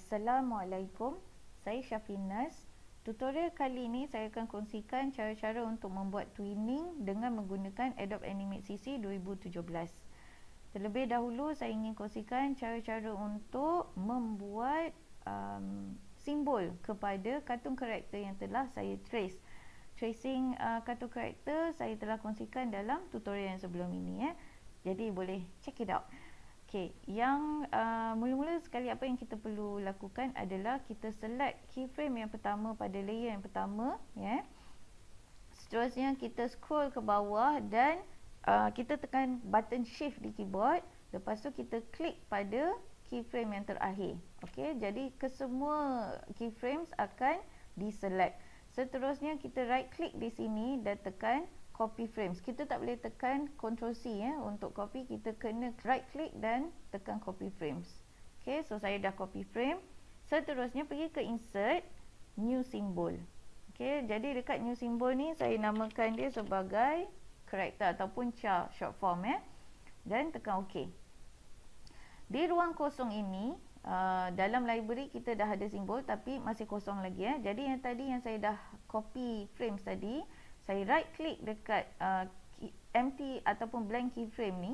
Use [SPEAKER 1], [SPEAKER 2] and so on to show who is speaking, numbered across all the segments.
[SPEAKER 1] Assalamualaikum, saya Syafinas. Tutorial kali ini saya akan kongsikan cara-cara untuk membuat twinning dengan menggunakan Adobe Animate CC 2017. Terlebih dahulu saya ingin kongsikan cara-cara untuk membuat simbol kepada kartun karakter yang telah saya trace. Tracing kartun karakter saya telah kongsikan dalam tutorial yang sebelum ini. Jadi boleh check it out. Okey, yang mula-mula sekali apa yang kita perlu lakukan adalah kita select keyframe yang pertama pada layer yang pertama, ya. Seterusnya kita scroll ke bawah dan kita tekan button shift di keyboard. Lepas tu kita klik pada keyframe yang terakhir. Okey, jadi kesemua keyframes akan diselect. Seterusnya kita right click di sini dan tekan copy frames. Kita tak boleh tekan Ctrl C untuk copy, kita kena right click dan tekan copy frames. Okay, so saya dah copy frame. Seterusnya pergi ke insert, new symbol. Okay, jadi dekat new symbol ni saya namakan dia sebagai character ataupun char short form, dan tekan OK. Di ruang kosong ini, dalam library kita dah ada simbol tapi masih kosong lagi. Jadi yang tadi yang saya dah copy frames tadi, saya right click dekat empty ataupun blank keyframe ni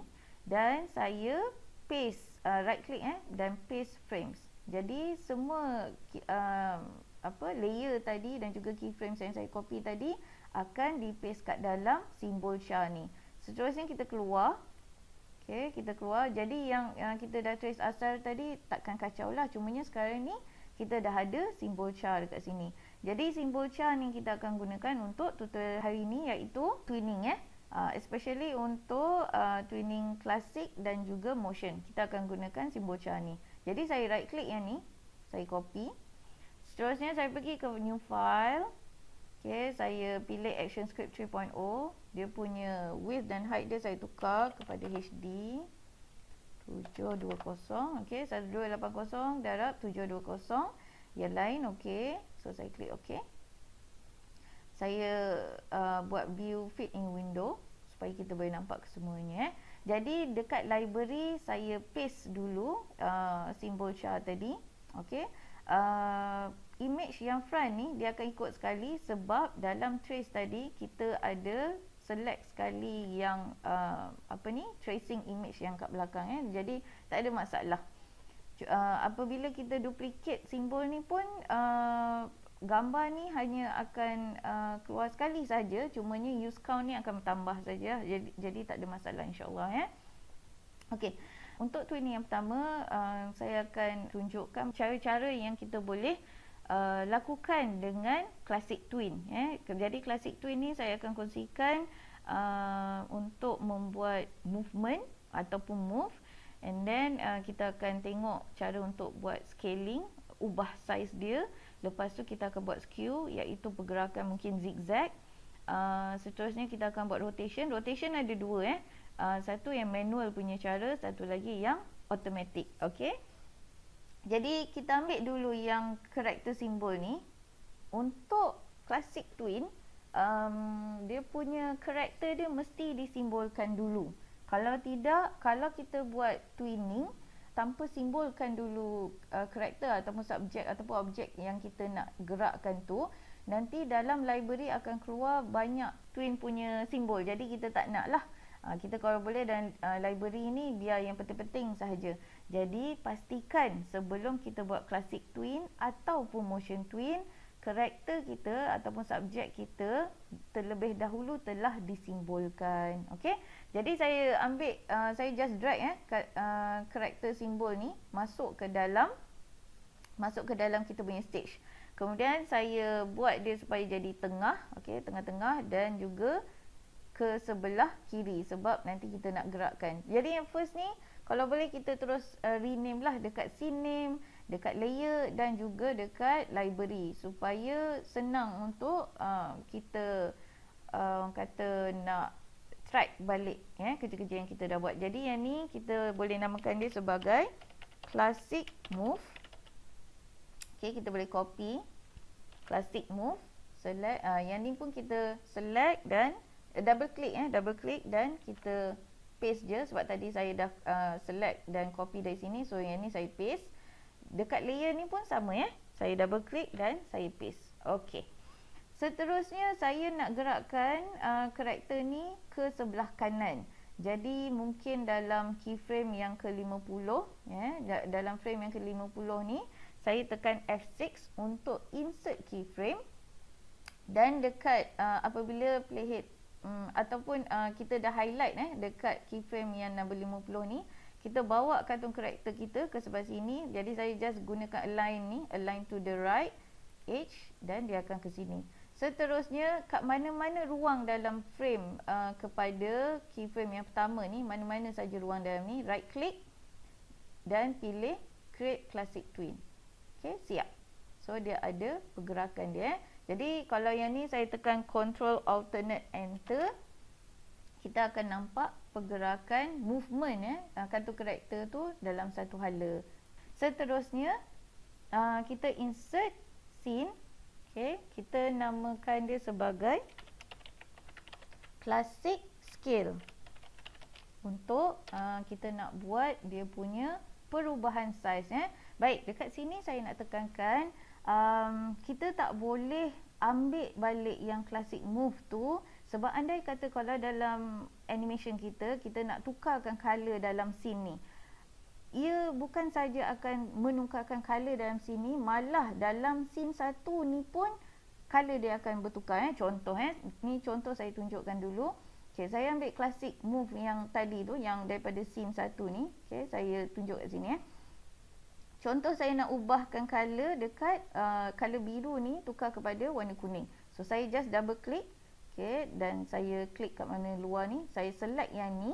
[SPEAKER 1] dan saya paste, right click dan paste frames. Jadi semua layer tadi dan juga keyframes yang saya copy tadi akan di paste kat dalam simbol char ni. Seterusnya kita keluar. Okey, kita keluar. Jadi yang kita dah trace asal tadi takkan kacau lah. Cumanya sekarang ni kita dah ada simbol char dekat sini. Jadi simbol char ni kita akan gunakan untuk tutorial hari ini, iaitu twinning, especially untuk twinning klasik dan juga motion. Kita akan gunakan simbol char ni. Jadi saya right click yang ni, saya copy. Seterusnya saya pergi ke new file. Okey, saya pilih ActionScript 3.0. Dia punya width dan height dia saya tukar kepada HD 720. Okey, 1280 darab 720. Yang lain okey. So saya klik okey. Saya buat view fit in window supaya kita boleh nampak kesemuanya. Jadi dekat library saya paste dulu simbol char tadi. Okey. Image yang front ni dia akan ikut sekali sebab dalam trace tadi kita ada select sekali yang tracing image yang kat belakang, jadi tak ada masalah. Apabila kita duplicate simbol ni pun gambar ni hanya akan keluar sekali saja, cumanya use count ni akan bertambah saja, jadi tak ada masalah insya-Allah. Okey, untuk twinning yang pertama saya akan tunjukkan cara-cara yang kita boleh lakukan dengan classic twin. Jadi classic twin ni saya akan kongsikan untuk membuat movement ataupun move, and then kita akan tengok cara untuk buat scaling, ubah size dia. Lepas tu kita akan buat skew, iaitu pergerakan mungkin zigzag. Seterusnya kita akan buat rotation. Rotation ada dua, satu yang manual punya cara, satu lagi yang automatic. Okey, jadi kita ambil dulu yang karakter simbol ni. Untuk classic twin, dia punya karakter dia mesti disimbolkan dulu. Kalau tidak, kalau kita buat twinning tanpa simbolkan dulu karakter ataupun subjek ataupun objek yang kita nak gerakkan tu, nanti dalam library akan keluar banyak twin punya simbol. Jadi kita tak nak lah. Kita kalau boleh dan library ni biar yang penting-penting sahaja. Jadi pastikan sebelum kita buat classic twin ataupun motion twin, karakter kita ataupun subjek kita terlebih dahulu telah disimbolkan. Okey, jadi saya ambil, saya just drag karakter simbol ni masuk ke dalam kita punya stage. Kemudian saya buat dia supaya jadi tengah, okey, tengah-tengah dan juga ke sebelah kiri sebab nanti kita nak gerakkan. Jadi yang first ni kalau boleh kita terus rename lah dekat scene name, dekat layer dan juga dekat library supaya senang untuk kita kata nak track balik kerja-kerja yang kita dah buat. Jadi yang ni kita boleh namakan dia sebagai classic move. Okey, kita boleh copy classic move, select, yang ni pun kita select dan double click dan kita paste je sebab tadi saya dah select dan copy dari sini. So yang ni saya paste. dekat layer ni pun sama ya. Saya double klik dan saya paste. Okey. Seterusnya saya nak gerakkan karakter ni ke sebelah kanan. Jadi mungkin dalam keyframe yang ke-50 ya, dalam frame yang ke-50 ni saya tekan F6 untuk insert keyframe, dan dekat apabila playhead ataupun kita dah highlight dekat keyframe yang number 50 ni, kita bawa kartun karakter kita ke sebelah sini. Jadi saya just gunakan align ni, align to the right edge, dan dia akan ke sini. Seterusnya, kat mana-mana ruang dalam frame kepada keyframe yang pertama ni, mana-mana saja ruang dalam ni, right click dan pilih create classic twin. Okay, siap. So dia ada pergerakan dia. Jadi kalau yang ni saya tekan control alternate enter, kita akan nampak pergerakan movement kartu karakter tu dalam satu hala. Seterusnya kita insert scene. Okay, kita namakan dia sebagai classic scale untuk kita nak buat dia punya perubahan saiz. Baik, dekat sini saya nak tekankan kita tak boleh ambil balik yang classic move tu, sebab andai kata kalau dalam animation kita nak tukarkan color dalam scene ni, ia bukan saja akan menukarkan color dalam sini, malah dalam scene satu ni pun color dia akan bertukar. Contoh ni contoh saya tunjukkan dulu. Okay, saya ambil classic move yang tadi tu, yang daripada scene satu ni. Okay, saya tunjuk kat sini. Contoh saya nak ubahkan color dekat color biru ni tukar kepada warna kuning. So saya just double click, okay, dan saya klik kat mana luar ni, saya select yang ni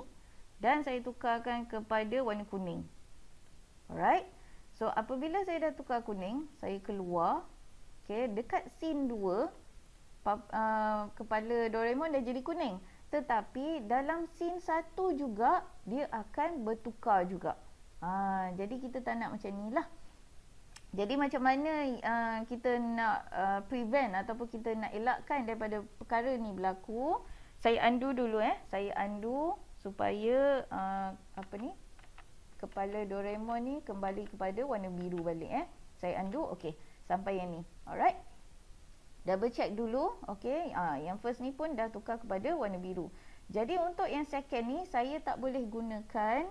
[SPEAKER 1] dan saya tukarkan kepada warna kuning. Alright. So apabila saya dah tukar kuning, saya keluar. Okay, dekat scene 2 kepala Doraemon dah jadi kuning. Tetapi dalam scene 1 juga dia akan bertukar juga. Jadi kita tak nak macam ni lah. Jadi macam mana kita nak prevent ataupun kita nak elakkan daripada perkara ni berlaku? Saya undo dulu Saya undo supaya kepala Doraemon ni kembali kepada warna biru balik Saya undo. Okey, sampai yang ni. Alright. Double check dulu. Okey, yang first ni pun dah tukar kepada warna biru. Jadi untuk yang second ni saya tak boleh gunakan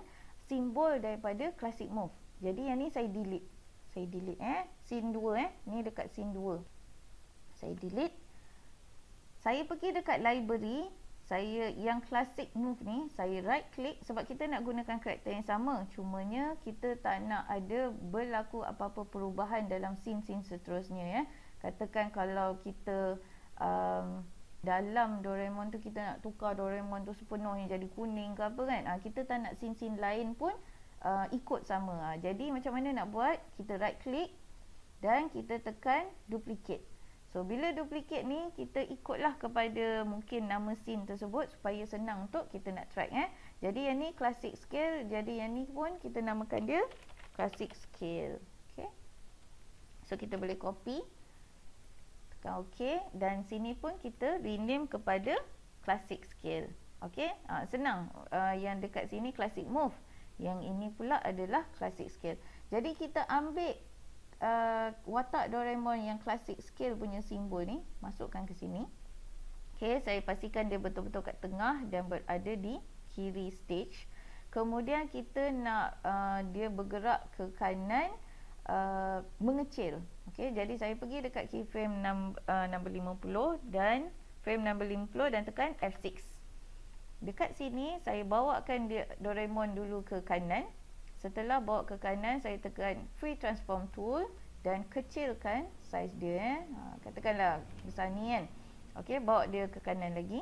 [SPEAKER 1] simbol daripada classic move. Jadi yang ni saya delete. Saya delete scene 2 ni dekat scene 2. Saya delete. Saya pergi dekat library, saya yang classic move ni, saya right click sebab kita nak gunakan karakter yang sama. Cumanya kita tak nak ada berlaku apa-apa perubahan dalam scene-scene seterusnya Katakan kalau kita dalam Doraemon tu kita nak tukar Doraemon tu sepenuhnya jadi kuning ke apa kan, kita tak nak scene-scene lain pun ikut sama. Jadi macam mana nak buat? Kita right click dan kita tekan duplicate. So bila duplicate ni, kita ikutlah kepada mungkin nama scene tersebut supaya senang untuk kita nak track Jadi yang ni classic scale, jadi yang ni pun kita namakan dia classic scale. Okay, so kita boleh copy, tekan OK, dan sini pun kita rename kepada classic scale. Okay, senang. Yang dekat sini classic move, yang ini pula adalah classic scale. Jadi kita ambil watak Doraemon yang classic scale punya simbol ni, masukkan ke sini. Okay, saya pastikan dia betul-betul kat tengah dan berada di kiri stage. Kemudian kita nak dia bergerak ke kanan, mengecil. Okay, jadi saya pergi dekat keyframe number 50 dan frame number 50 dan tekan F6. Dekat sini saya bawakan dia Doraemon dulu ke kanan. Setelah bawa ke kanan, saya tekan free transform tool dan kecilkan saiz dia katakanlah besar ni kan. Okey, bawa dia ke kanan lagi.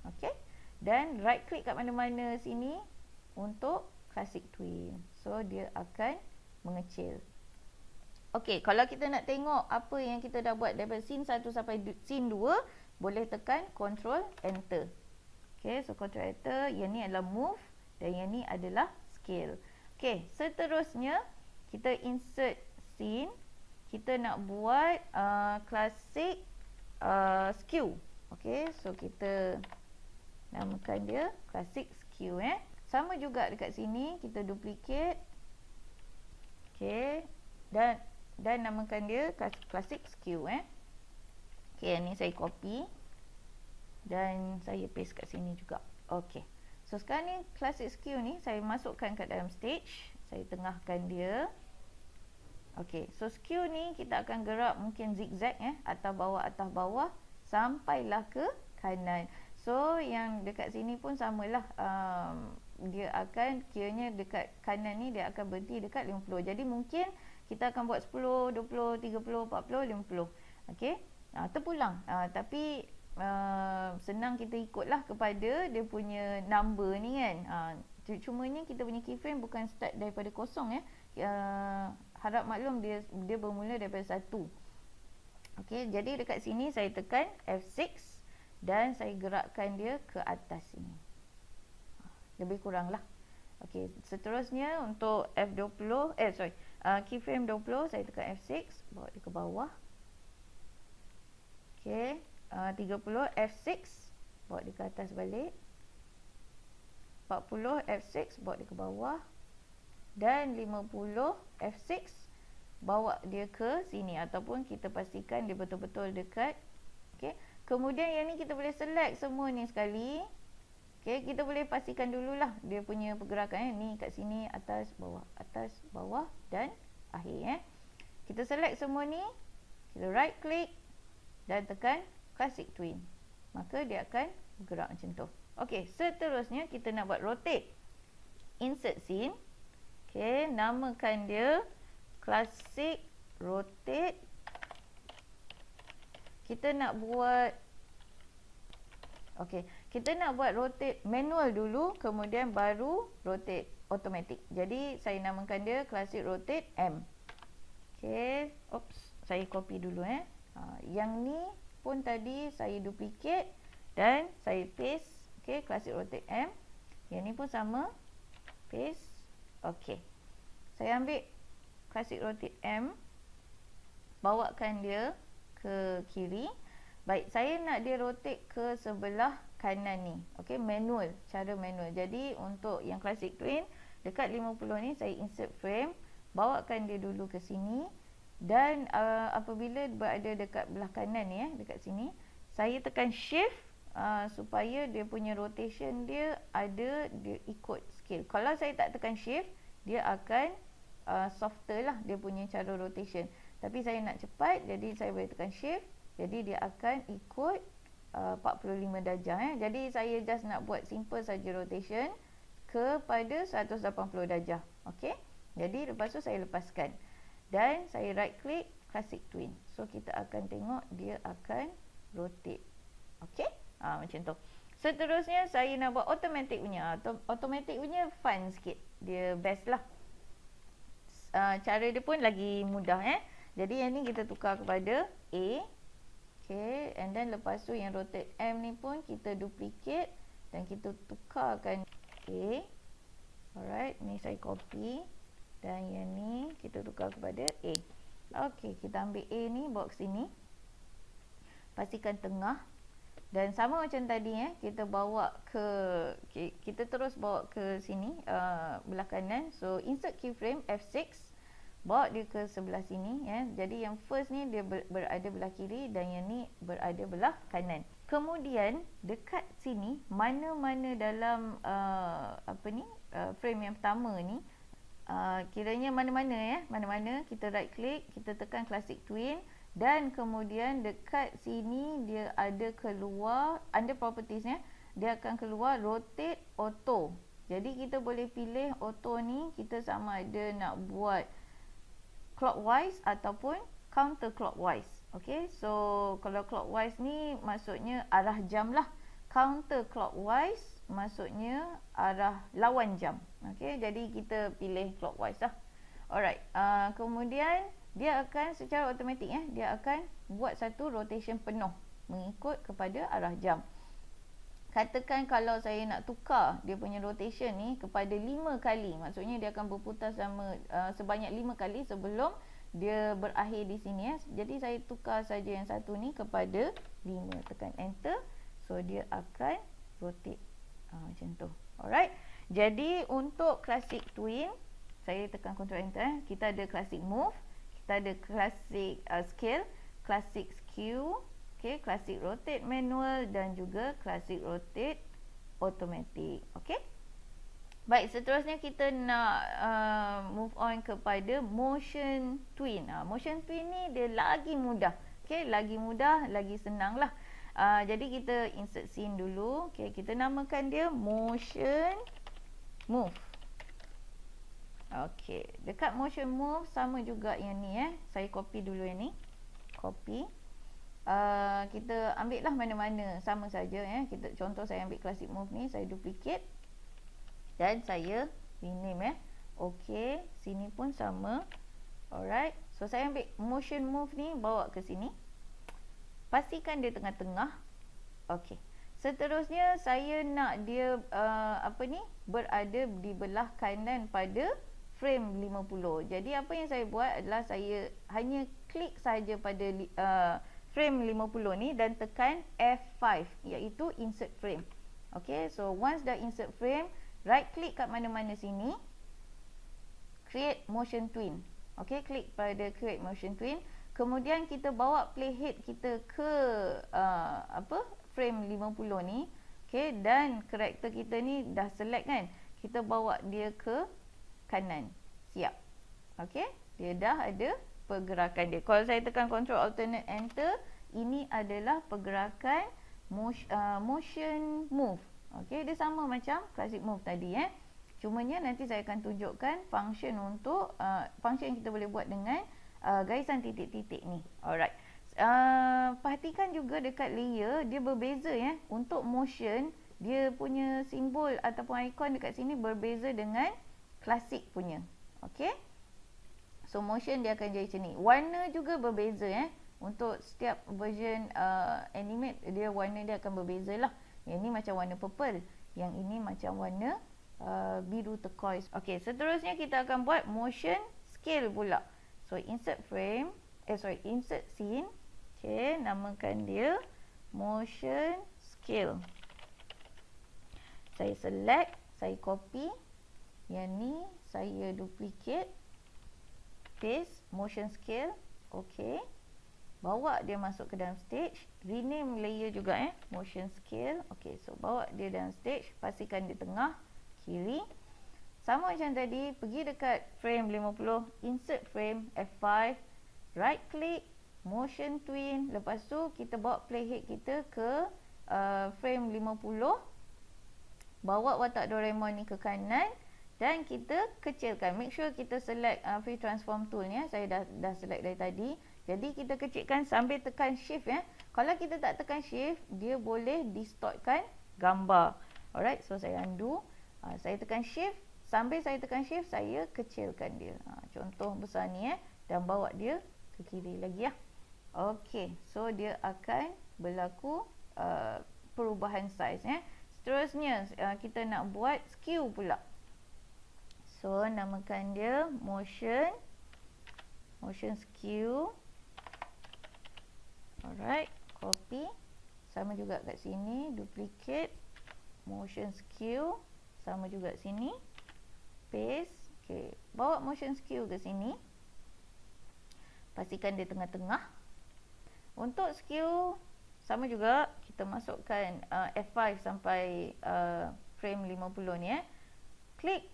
[SPEAKER 1] Okey. Dan right click kat mana-mana sini untuk classic twin. So dia akan mengecil. Okey, kalau kita nak tengok apa yang kita dah buat daripada scene 1 sampai scene 2, boleh tekan control enter. Okey, so control enter, yang ni adalah move dan yang ni adalah scale. Okey, seterusnya kita insert scene. Kita nak buat classic skew. Okey, so kita namakan dia classic skew Sama juga dekat sini, kita duplicate. Okey, dan namakan dia classic skew okey, ni saya copy dan saya paste kat sini juga. Okey, so sekarang ni classic skew ni saya masukkan kat dalam stage, saya tengahkan dia. Okey, so skew ni kita akan gerak mungkin zigzag atas bawah sampailah ke kanan. So yang dekat sini pun samalah, dia akan kiranya dekat kanan ni dia akan berhenti dekat 50. Jadi mungkin kita akan buat 10, 20, 30, 40, 50. Okey, terpulang. Tapi senang kita ikutlah kepada dia punya number ni kan. Cumanya kita punya keyframe bukan start daripada kosong harap maklum dia bermula daripada 1. Okey, jadi dekat sini saya tekan F6 dan saya gerakkan dia ke atas sini. Lebih kurang lah. Okey, seterusnya untuk F20, keyframe 20 saya tekan F6, bawa dia ke bawah. Okey, 30 F6, bawa dia ke atas balik. 40 F6, bawa dia ke bawah. Dan 50 F6, bawa dia ke sini ataupun kita pastikan dia betul-betul dekat. Okey, kemudian yang ni kita boleh select semua ni sekali. Okey, kita boleh pastikan dululah dia punya pergerakan ni kat sini, atas, bawah dan akhir Kita select semua ni, kita right click dan tekan classic twin. Maka dia akan bergerak macam tu. Okey, seterusnya kita nak buat rotate. Insert scene. Okey, namakan dia classic rotate. Kita nak buat rotate manual dulu, kemudian baru rotate automatic. Jadi saya namakan dia classic rotate M. Okey, saya copy dulu yang ni pun tadi saya duplicate dan saya paste. Okey, classic rotate M. Yang ni pun sama, paste. Okey, saya ambil classic rotate M, bawakan dia ke kiri. Baik, saya nak dia rotate ke sebelah kanan ni. Okey, manual, cara manual. Jadi untuk yang classic twin dekat 50 ni saya insert frame, bawakan dia dulu ke sini dan apabila berada dekat belah kanan ni dekat sini, saya tekan shift supaya dia punya rotation dia ikut scale. Kalau saya tak tekan shift, dia akan softer lah dia punya cara rotation. Tapi saya nak cepat, jadi saya boleh tekan shift. Jadi dia akan ikut 45 darjah Jadi saya just nak buat simple saja rotation kepada 180 darjah. Okey. Jadi lepas tu saya lepaskan. Dan saya right click classic twin. So kita akan tengok dia akan rotate. Okey? Macam tu. Seterusnya saya nak buat automatic punya. Automatic punya fun sikit. Dia best lah. Cara dia pun lagi mudah Jadi yang ni kita tukar kepada A. Okay, and then lepas tu yang rotate M ni pun kita duplicate dan kita tukarkan A. Alright, ni saya copy dan yang ni kita tukar kepada A. Okay, kita ambil A ni, bawa ke sini, pastikan tengah dan sama macam tadi kita bawa ke kita terus bawa ke sini belah kanan. So insert keyframe F6, bawa dia ke sebelah sini Jadi yang first ni dia berada belah kiri dan yang ni berada belah kanan. Kemudian dekat sini mana-mana dalam frame yang pertama ni, kiranya mana-mana mana-mana kita right click, kita tekan classic twin dan kemudian dekat sini dia ada keluar under properties dia akan keluar rotate auto. Jadi kita boleh pilih auto ni, kita sama ada nak buat clockwise ataupun counterclockwise. Okey, so kalau clockwise ni maksudnya arah jam lah. Counterclockwise maksudnya arah lawan jam. Okey, jadi kita pilih clockwise lah. Alright, kemudian dia akan secara automatik dia akan buat satu rotation penuh mengikut kepada arah jam. Katakan kalau saya nak tukar dia punya rotation ni kepada 5 kali, maksudnya dia akan berputar sebanyak 5 kali sebelum dia berakhir di sini Jadi saya tukar saja yang satu ni kepada 5, tekan enter. So dia akan rotate macam tu. Alright. Jadi untuk classic twin, saya tekan Ctrl enter kita ada classic move, kita ada classic scale, classic skew, okay, classic rotate manual dan juga classic rotate automatic. Okay. Baik, seterusnya kita nak move on kepada motion twin. Motion twin ni dia lagi mudah. Okay, lagi mudah, lagi senang lah. Jadi kita insert scene dulu. Okay, kita namakan dia motion move. Okay, dekat motion move sama juga yang ni Saya copy dulu yang ni. Copy. Kita ambil lah mana-mana, sama saja Kita contoh saya ambil classic move ni, saya duplicate dan saya rename Okey, sini pun sama. Alright. So saya ambil motion move ni bawa ke sini. Pastikan dia tengah-tengah. Okey. Seterusnya saya nak dia berada di belah kanan pada frame 50. Jadi apa yang saya buat adalah saya hanya klik saja pada frame 50 ni dan tekan F5 iaitu insert frame. Okey, so once dah insert frame, right click kat mana-mana sini, create motion twin. Okey, klik pada create motion twin. Kemudian kita bawa playhead kita ke frame 50 ni. Okey, dan karakter kita ni dah select kan. Kita bawa dia ke kanan. Siap. Okey, dia dah ada pergerakan dia. Kalau saya tekan Ctrl Alternate Enter, ini adalah pergerakan motion move. Okey, dia sama macam classic move tadi Cumanya nanti saya akan tunjukkan function untuk function yang kita boleh buat dengan garisan titik-titik ni. Alright. Perhatikan juga dekat layer dia berbeza Untuk motion, dia punya simbol ataupun ikon dekat sini berbeza dengan classic punya. Okey. So motion dia akan jadi macam ni. Warna juga berbeza Untuk setiap version animate, dia warna dia akan berbeza lah. Yang ni macam warna purple, yang ini macam warna biru turquoise. Okey, seterusnya kita akan buat motion scale pula. So insert frame, insert scene. Okey, namakan dia motion scale. Saya select, saya copy. Yang ni saya duplicate, paste motion scale. Okey. Bawa dia masuk ke dalam stage, rename layer juga motion scale. Okey, so bawa dia dalam stage, pastikan dia tengah kiri. Sama macam tadi, pergi dekat frame 50, insert frame F5, right click, motion twin. Lepas tu kita bawa playhead kita ke frame 50. Bawa watak Doraemon ni ke kanan dan kita kecilkan. Make sure kita select free transform tool ni. Saya dah select dari tadi. Jadi kita kecilkan sambil tekan shift Kalau kita tak tekan shift, dia boleh distortkan gambar. Alright, so saya undo. Saya tekan shift, sambil saya tekan shift, saya kecilkan dia. Contoh besar ni dan bawa dia ke kiri lagi Okey, so dia akan berlaku perubahan saiz Seterusnya kita nak buat skew pula. So namakan dia motion skew. Alright, copy. Sama juga kat sini, duplicate motion skew. Sama juga sini, paste. Okey, bawa motion skew ke sini. Pastikan dia tengah-tengah. Untuk skew sama juga, kita masukkan F5 sampai frame 50 ni Klik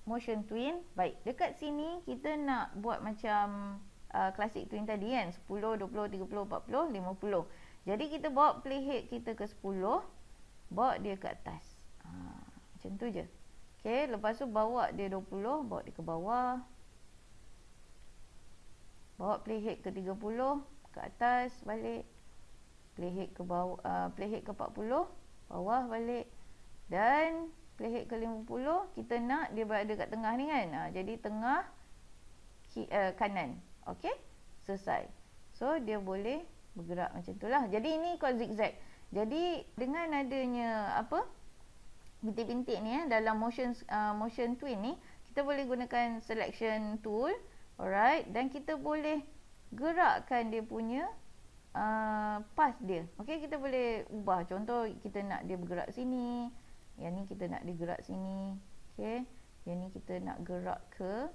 [SPEAKER 1] motion twin. Baik, dekat sini kita nak buat macam classic twin tadi 10, 20, 30, 40, 50. Jadi kita bawa playhead kita ke 10, bawa dia ke atas. Macam tu je. Okey, lepas tu bawa dia 20, bawa dia ke bawah. Bawa playhead ke 30, ke atas, balik. Playhead ke bawah, playhead ke 40, bawah balik. Dan playhead ke 50, kita nak dia berada kat tengah ni kan. Jadi tengah kanan. Okey, selesai. So dia boleh bergerak macam tu lah. Jadi ini called zigzag. Jadi dengan adanya bintik-bintik ni dalam motion twin ni, kita boleh gunakan selection tool. Alright, dan kita boleh gerakkan dia punya path dia. Okey, kita boleh ubah. Contoh kita nak dia bergerak sini, yang ni kita nak dia gerak sini. Okey, yang ni kita nak gerak ke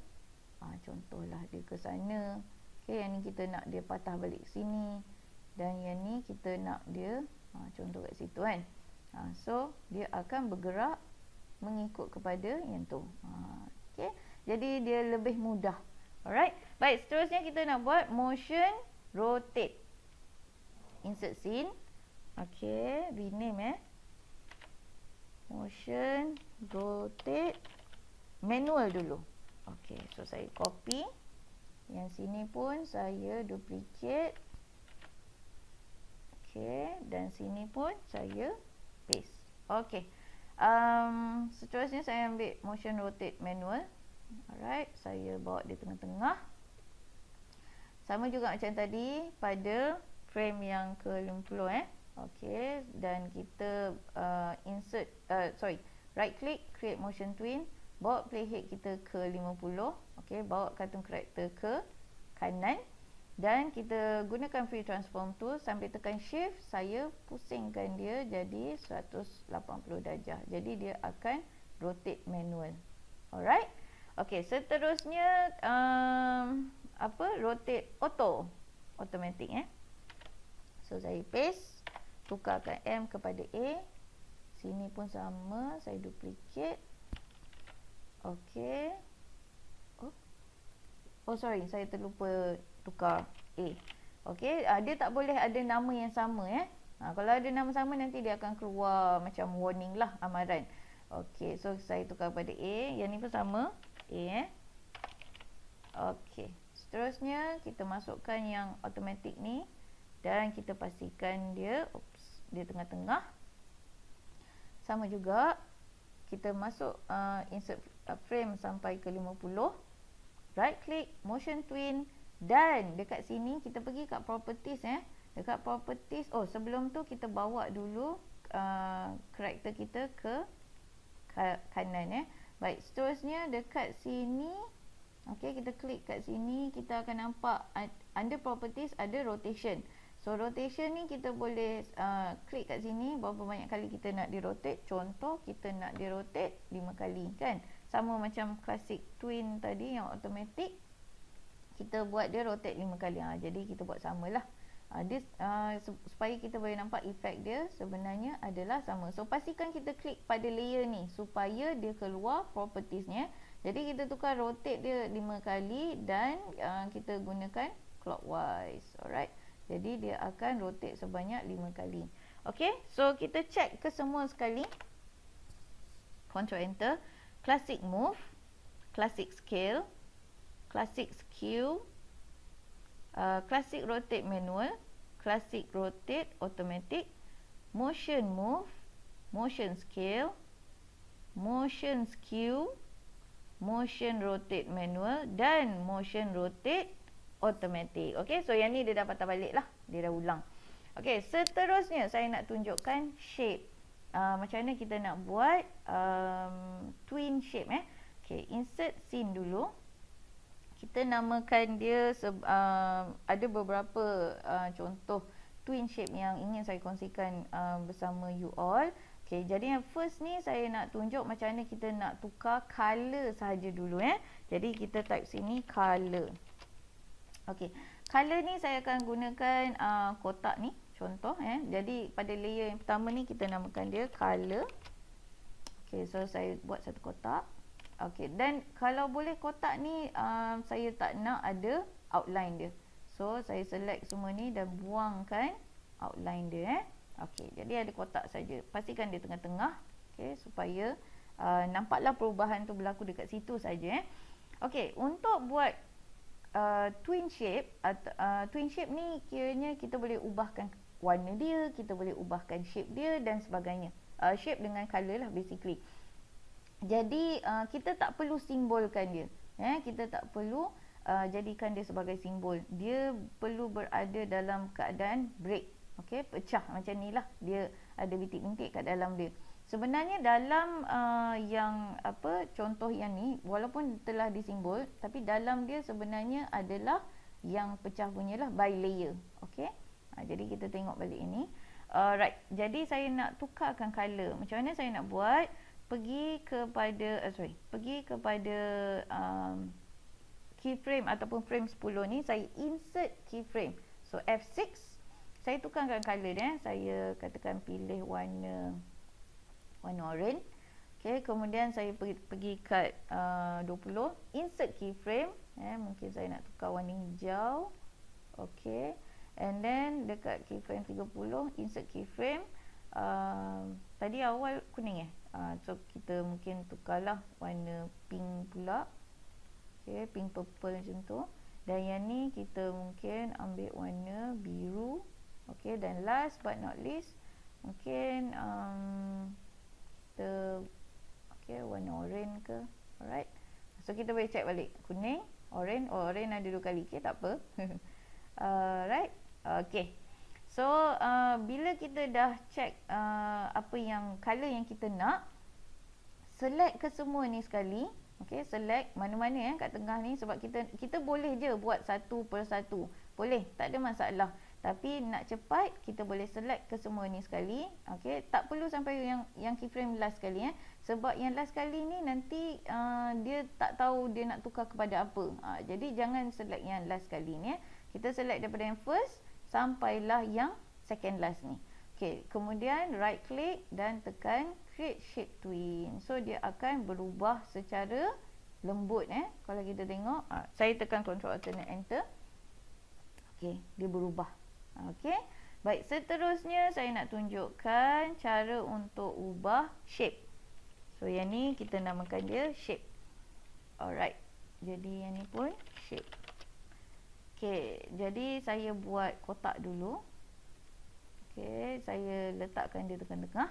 [SPEAKER 1] contohlah dia ke sana. Okay, yang ni kita nak dia patah balik sini. Dan yang ni kita nak dia, contoh kat situ kan. So, dia akan bergerak mengikut kepada yang tu. Okay, jadi dia lebih mudah. Alright. Baik, seterusnya kita nak buat motion rotate. Insert scene. Okay, rename motion rotate manual dulu. Okay, so saya copy. Yang sini pun saya duplicate. Okay, dan sini pun saya paste. Okay. Seterusnya saya ambil motion rotate manual. Alright, saya bawa di tengah-tengah. Sama juga macam tadi pada frame yang ke-50 Okay, dan kita right click, create motion twin, bawa playhead kita ke 50. Okay, bawa cartoon character ke kanan. Dan kita gunakan free transform tool, sambil tekan shift, saya pusingkan dia jadi 180 darjah. Jadi dia akan rotate manual. Alright. Okay, seterusnya rotate automatic So saya paste, tukarkan M kepada A. Sini pun sama, saya duplicate. Okay. Sorry, saya terlupa tukar A. Okay, dia tak boleh ada nama yang sama kalau ada nama sama nanti dia akan keluar macam warning lah, amaran. Okay, so saya tukar pada A. Yang ni pun sama, A Okay, seterusnya kita masukkan yang automatic ni. Dan kita pastikan dia dia tengah-tengah. Sama juga kita masuk insert frame sampai ke 50. Right click, motion twin, dan dekat sini kita pergi kat properties dekat properties. Sebelum tu kita bawa dulu karakter kita ke kanan Baik, seterusnya dekat sini, okay, kita klik kat sini, kita akan nampak under properties ada rotation. So rotation ni kita boleh klik kat sini berapa banyak kali kita nak di rotate. Contoh kita nak di rotate 5 kali kan. Sama macam classic twin tadi yang automatic, kita buat dia rotate 5 kali. Jadi kita buat samalah. Supaya kita boleh nampak efek dia sebenarnya adalah sama. So pastikan kita klik pada layer ni supaya dia keluar propertiesnya. Jadi kita tukar rotate dia 5 kali dan kita gunakan clockwise. Alright. Jadi dia akan rotate sebanyak 5 kali. Okay, so kita check ke semua sekali. Ctrl Enter. Classic move, classic scale, classic skew, classic rotate manual, classic rotate automatic, motion move, motion scale, motion skew, motion rotate manual dan motion rotate automatic. Okay, so yang ni dia dah patah balik lah, dia dah ulang. Okay, seterusnya saya nak tunjukkan shape. Macam mana kita nak buat twin shape Okay, insert scene dulu. Kita namakan dia ada beberapa contoh twin shape yang ingin saya kongsikan bersama you all. Okay, jadi yang first ni saya nak tunjuk macam mana kita nak tukar color sahaja dulu Jadi kita type sini color. Okay, color ni saya akan gunakan kotak ni contoh Jadi pada layer yang pertama ni kita namakan dia color. Okay, so saya buat satu kotak. Okay, dan kalau boleh kotak ni saya tak nak ada outline dia. So saya select semua ni dan buangkan outline dia Okay, jadi ada kotak saja. Pastikan dia tengah-tengah. Okay, supaya nampaklah perubahan tu berlaku dekat situ saja Okay, untuk buat twin shape twin shape ni kiranya kita boleh ubahkan warna dia, kita boleh ubahkan shape dia dan sebagainya. Shape dengan color lah basically. Jadi kita tak perlu simbolkan dia kita tak perlu jadikan dia sebagai simbol. Dia perlu berada dalam keadaan break. Okay, pecah macam ni lah. Dia ada bintik-bintik kat dalam dia. Sebenarnya dalam contoh yang ni, walaupun telah disimbol, tapi dalam dia sebenarnya adalah yang pecah punya lah by layer. Okay, jadi kita tengok balik ini. Right, jadi saya nak tukarkan color. Macam mana saya nak buat? Pergi kepada keyframe ataupun frame 10 ni, saya insert keyframe. So F6, saya tukarkan color dia. Saya katakan pilih warna orange. Okay, kemudian saya pergi kat 20, insert keyframe. Mungkin saya nak tukar warna hijau. Okay, and then dekat keyframe 30, insert keyframe. Tadi awal kuning so kita mungkin tukarlah warna pink pula. Okay, pink purple macam tu. Dan yang ni kita mungkin ambil warna biru. Okay, dan last but not least, mungkin kita warna orange ke. Alright, so kita boleh check balik. Kuning, orange, orange ada 2 kali. Okay, tak apa. Alright, okay. So bila kita dah check apa yang color yang kita nak, select ke semua ni sekali. Okay, select mana-mana kat tengah ni, sebab kita boleh je buat satu per satu. Boleh, tak ada masalah. Tapi nak cepat, kita boleh select ke semua ni sekali. Okay, tak perlu sampai yang keyframe last sekali sebab yang last sekali ni nanti dia tak tahu dia nak tukar kepada apa. Jadi jangan select yang last sekali ni. Kita select daripada yang first sampailah yang second last ni. Okay, kemudian right click dan tekan create shape twin. So dia akan berubah secara lembut kalau kita tengok. Saya tekan Ctrl Alternate Enter. Okay, dia berubah. Okay, baik, seterusnya saya nak tunjukkan cara untuk ubah shape. So yang ni kita namakan dia shape. Alright, jadi yang ni pun shape. Okay, jadi saya buat kotak dulu. Okay, saya letakkan dia tengah-tengah.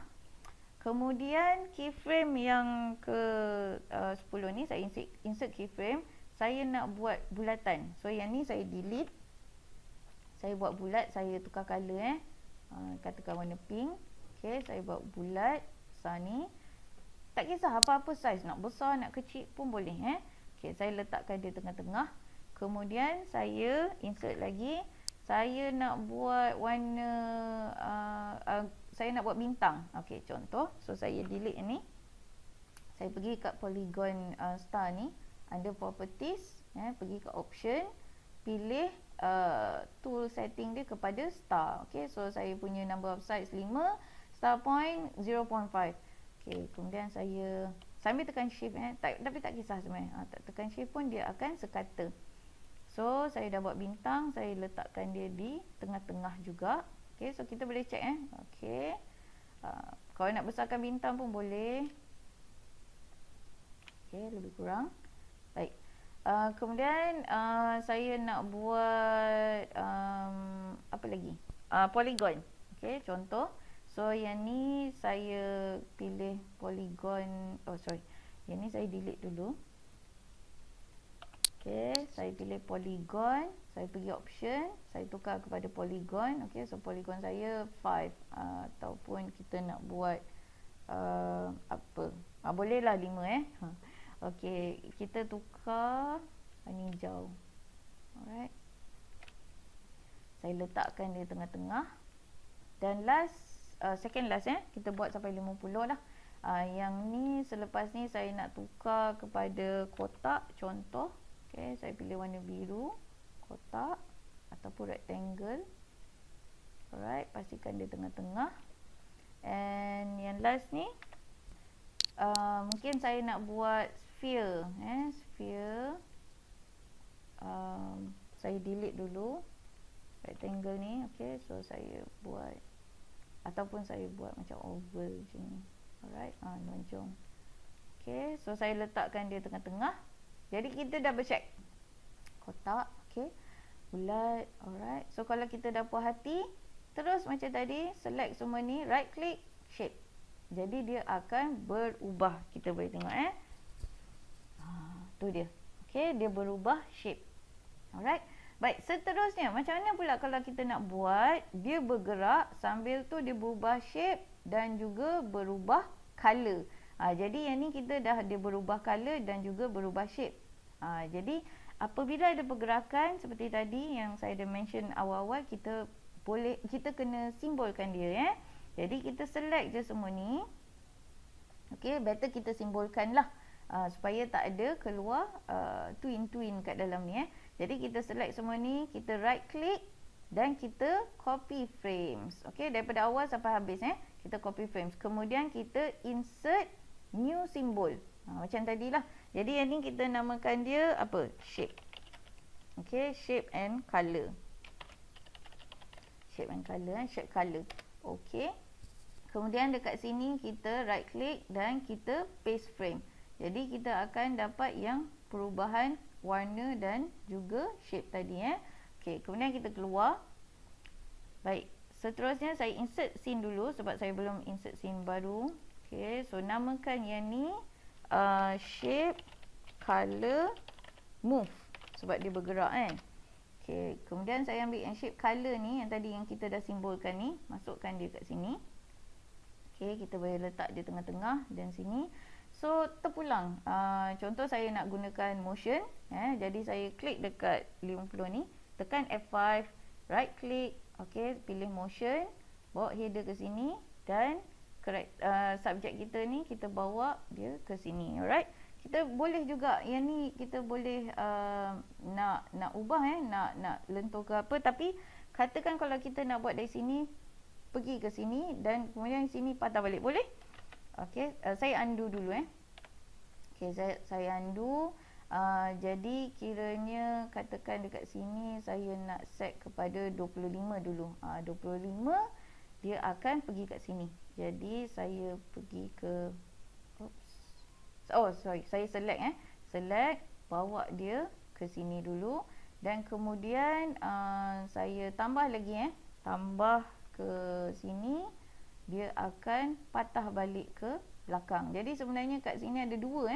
[SPEAKER 1] Kemudian keyframe yang ke 10 ni, saya insert keyframe. Saya nak buat bulatan. So yang ni saya delete. Saya buat bulat, saya tukar color katakan warna pink. Okay, saya buat bulat besar ni. Tak kisah apa-apa size, nak besar, nak kecil pun boleh Okay, saya letakkan dia tengah-tengah. Kemudian saya insert lagi. Saya nak buat warna saya nak buat bintang. Okey, contoh. So saya delete ni. Saya pergi kat polygon star ni, under properties, pergi ke option, pilih tool setting dia kepada star. Okey, so saya punya number of sides 5, star point 0.5. Okey, kemudian saya sambil tekan shift tapi tak kisah sebenarnya. Tak tekan shift pun dia akan sekata. So saya dah buat bintang, saya letakkan dia di tengah-tengah juga. Okay, so kita boleh check Okay, kalau nak besarkan bintang pun boleh. Okay, lebih kurang. Baik, kemudian saya nak buat apa lagi? Polygon. Okay, contoh. So yang ni saya pilih polygon. Yang ni saya delete dulu. Okay, saya pilih polygon, saya pergi option, saya tukar kepada polygon. Okay, so polygon saya 5 ataupun kita nak buat apa? Bolehlah 5 Okay, kita tukar warna hijau. Alright. Saya letakkan dia tengah-tengah. Dan last, second last kita buat sampai 50 lah. Yang ni selepas ni saya nak tukar kepada kotak, contoh. Okay, saya pilih warna biru, kotak ataupun rectangle. Alright, pastikan dia tengah-tengah. And yang last ni, mungkin saya nak buat sphere. Sphere. Saya delete dulu rectangle ni. Okay, so saya buat, ataupun saya buat macam oval macam ni. Alright, lonjong. Okay, so saya letakkan dia tengah-tengah. Jadi kita dah bercheck kotak, okay, bulat. Alright, so kalau kita dah puas hati, terus macam tadi, select semua ni, right click, shape. Jadi dia akan berubah. Kita boleh tengok tu dia. Okay, dia berubah shape. Alright, baik, seterusnya macam mana pula kalau kita nak buat dia bergerak sambil tu dia berubah shape dan juga berubah color. Jadi yang ni kita dah dia berubah color dan juga berubah shape. Jadi apabila ada pergerakan seperti tadi yang saya dah mention awal-awal, kita kena simbolkan dia. Jadi kita select je semua ni. Okay, better kita simbolkan lah. supaya tak ada keluar twin-twin kat dalam ni Jadi kita select semua ni, kita right click dan kita copy frames. Okey, daripada awal sampai habis kita copy frames. Kemudian kita insert new symbol. Macam tadilah. Jadi yang ni kita namakan dia apa? Shape. Okey, shape and color. Shape and color, shape color. Okey. Kemudian dekat sini kita right click dan kita paste frame. Jadi kita akan dapat yang perubahan warna dan juga shape tadi Okey, kemudian kita keluar. Baik, seterusnya saya insert scene dulu sebab saya belum insert scene baru. Okey, so namakan yang ni shape color move sebab dia bergerak Okey, kemudian saya ambil yang shape color ni yang tadi yang kita dah simbolkan ni, masukkan dia kat sini. Okey, kita boleh letak di tengah-tengah dan sini. So terpulang. Contoh saya nak gunakan motion, jadi saya klik dekat 50 ni, tekan F5, right click, okey, pilih motion, bawa header ke sini dan subjek kita ni kita bawa dia ke sini. Alright. Kita boleh juga yang ni kita boleh nak ubah nak lentur ke apa, tapi katakan kalau kita nak buat dari sini pergi ke sini dan kemudian sini patah balik, boleh? Okey, saya undo dulu Okey, saya undo. Jadi kiranya katakan dekat sini saya nak set kepada 25 dulu. 25 dia akan pergi kat sini. Jadi saya pergi ke saya select select, bawa dia ke sini dulu dan kemudian saya tambah lagi tambah ke sini, dia akan patah balik ke belakang. Jadi sebenarnya kat sini ada dua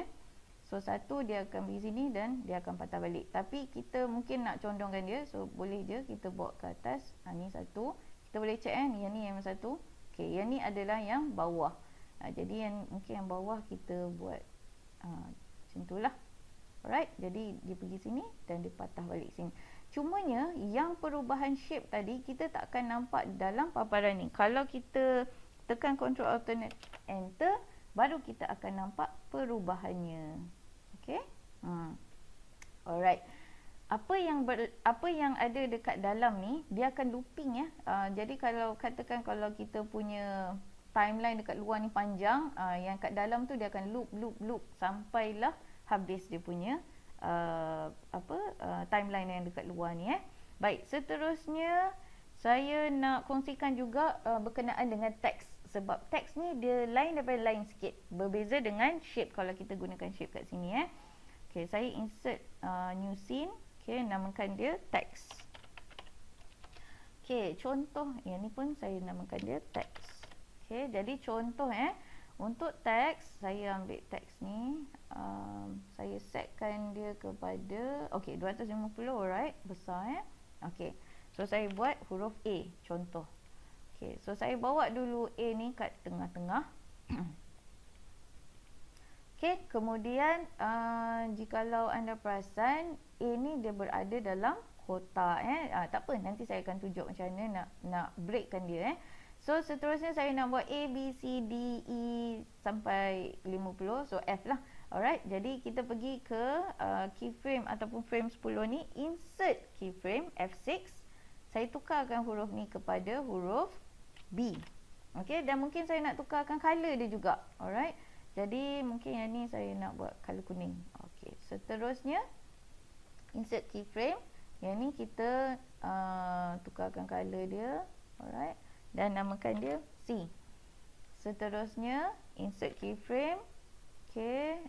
[SPEAKER 1] So satu dia akan pergi sini dan dia akan patah balik. Tapi kita mungkin nak condongkan dia, so boleh je kita bawa ke atas. Ni satu. Kita boleh check yang ni yang satu. Okey, yang ni adalah yang bawah. Jadi yang mungkin yang bawah kita buat macam itulah. Alright, jadi dia pergi sini dan dia patah balik sini. Cumanya yang perubahan shape tadi kita tak akan nampak dalam paparan ni. Kalau kita tekan Ctrl Alternate Enter, baru kita akan nampak perubahannya. Okey? Alright. Apa yang ada dekat dalam ni, dia akan looping jadi kalau katakan kalau kita punya timeline dekat luar ni panjang, yang kat dalam tu dia akan loop sampailah habis dia punya timeline yang dekat luar ni Baik, seterusnya saya nak kongsikan juga berkenaan dengan teks. Sebab teks ni dia lain daripada lain sikit. Berbeza dengan shape kalau kita gunakan shape kat sini Okey, saya insert new scene. Okey, namakan dia teks. Okey, contoh yang ni pun saya namakan dia teks. Okey, jadi contoh untuk teks, saya ambil teks ni, saya setkan dia kepada 250, alright, besar Okey, so saya buat huruf A, contoh. Okey, so saya bawa dulu A ni kat tengah-tengah. Okey, kemudian jikalau anda perasan A ni dia berada dalam kotak tak apa, nanti saya akan tunjuk macam mana nak breakkan dia So seterusnya saya nak buat A, B, C, D, E sampai 50. So F lah. Alright, jadi kita pergi ke keyframe ataupun frame 10 ni, insert keyframe F6. Saya tukarkan huruf ni kepada huruf B. Okey, dan mungkin saya nak tukarkan color dia juga. Alright. Jadi mungkin yang ni saya nak buat color kuning. Okey, seterusnya insert keyframe. Yang ni kita tukarkan color dia. Alright. Dan namakan dia C. Seterusnya insert keyframe. Okey,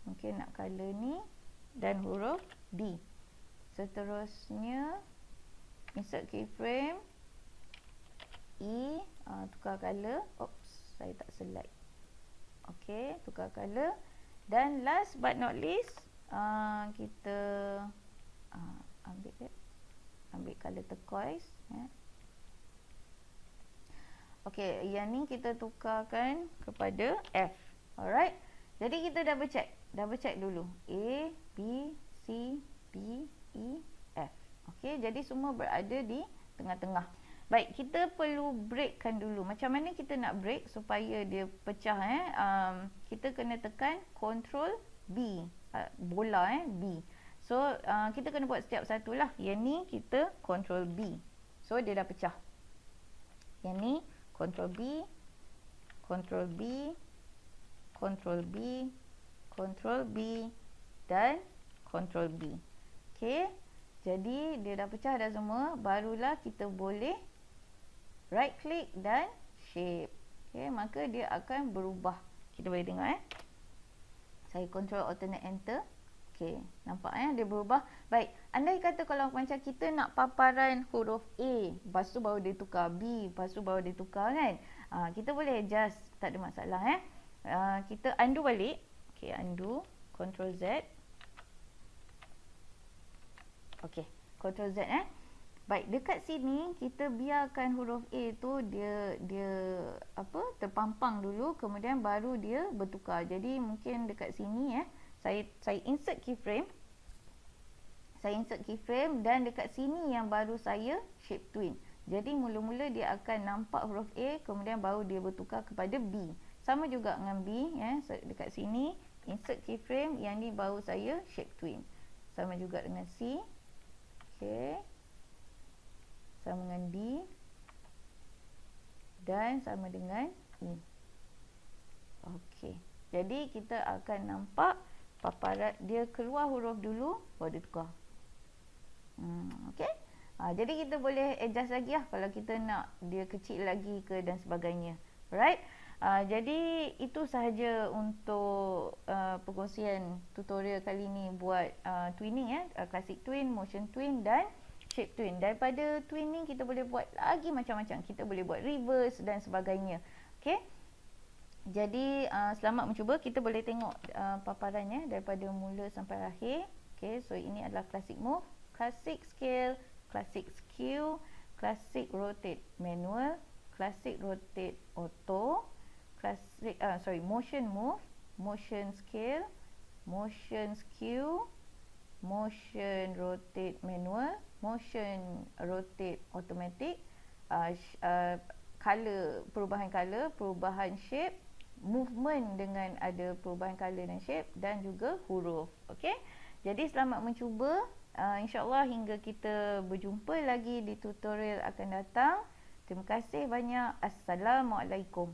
[SPEAKER 1] mungkin nak color ni dan huruf D. Seterusnya insert keyframe E, tukar color. Oops, saya tak select. Okey, tukar color. Dan last but not least, kita ambil color turquoise Okey, yang ni kita tukarkan kepada F. Alright. Jadi kita double check dulu. A, B, C, D, E, F. Okey, jadi semua berada di tengah-tengah. Baik, kita perlu breakkan dulu. Macam mana kita nak break supaya dia pecah kita kena tekan Ctrl B. Bola B. So kita kena buat setiap satu lah. Yang ni kita Ctrl B. So dia dah pecah. Yang ni Ctrl B, Ctrl B, Ctrl B, Ctrl B dan Ctrl B. Okey. Jadi dia dah pecah dah semua, barulah kita boleh right click dan shape. Okey, maka dia akan berubah. Kita boleh tengok Saya Ctrl Alternate Enter. Okey, nampak dia berubah. Baik, andai kata kalau macam kita nak paparan huruf A, lepas tu baru dia tukar B, lepas tu baru dia tukar kan. Kita boleh adjust, tak ada masalah kita undo balik. Okey, undo, Ctrl Z. Okey, Ctrl Z Baik, dekat sini kita biarkan huruf A tu dia terpampang dulu, kemudian baru dia bertukar. Jadi mungkin dekat sini saya insert keyframe. Saya insert keyframe dan dekat sini yang baru saya shape twin. Jadi mula-mula dia akan nampak huruf A, kemudian baru dia bertukar kepada B. Sama juga dengan B dekat sini insert keyframe, yang ni baru saya shape twin. Sama juga dengan C. Okey. Sama dengan D dan sama dengan E. Okey. Jadi kita akan nampak paparan dia keluar huruf dulu baru dia tukar. Okey. Jadi kita boleh adjust lagi kalau kita nak dia kecil lagi ke dan sebagainya. Alright. Jadi itu sahaja untuk perkongsian tutorial kali ni buat twinning classic twin, motion twin dan shape twin. Daripada twin ni kita boleh buat lagi macam-macam. Kita boleh buat reverse dan sebagainya. Okey. Jadi selamat mencuba. Kita boleh tengok paparannya daripada mula sampai akhir. Okey, so ini adalah classic move, classic scale, classic skew, classic rotate manual, classic rotate auto, classic motion move, motion scale, motion skew, motion rotate manual, motion rotate automatic, color, perubahan color, perubahan shape, movement dengan ada perubahan color dan shape, dan juga huruf. Okey. Jadi selamat mencuba. InsyaAllah hingga kita berjumpa lagi di tutorial akan datang. Terima kasih banyak. Assalamualaikum.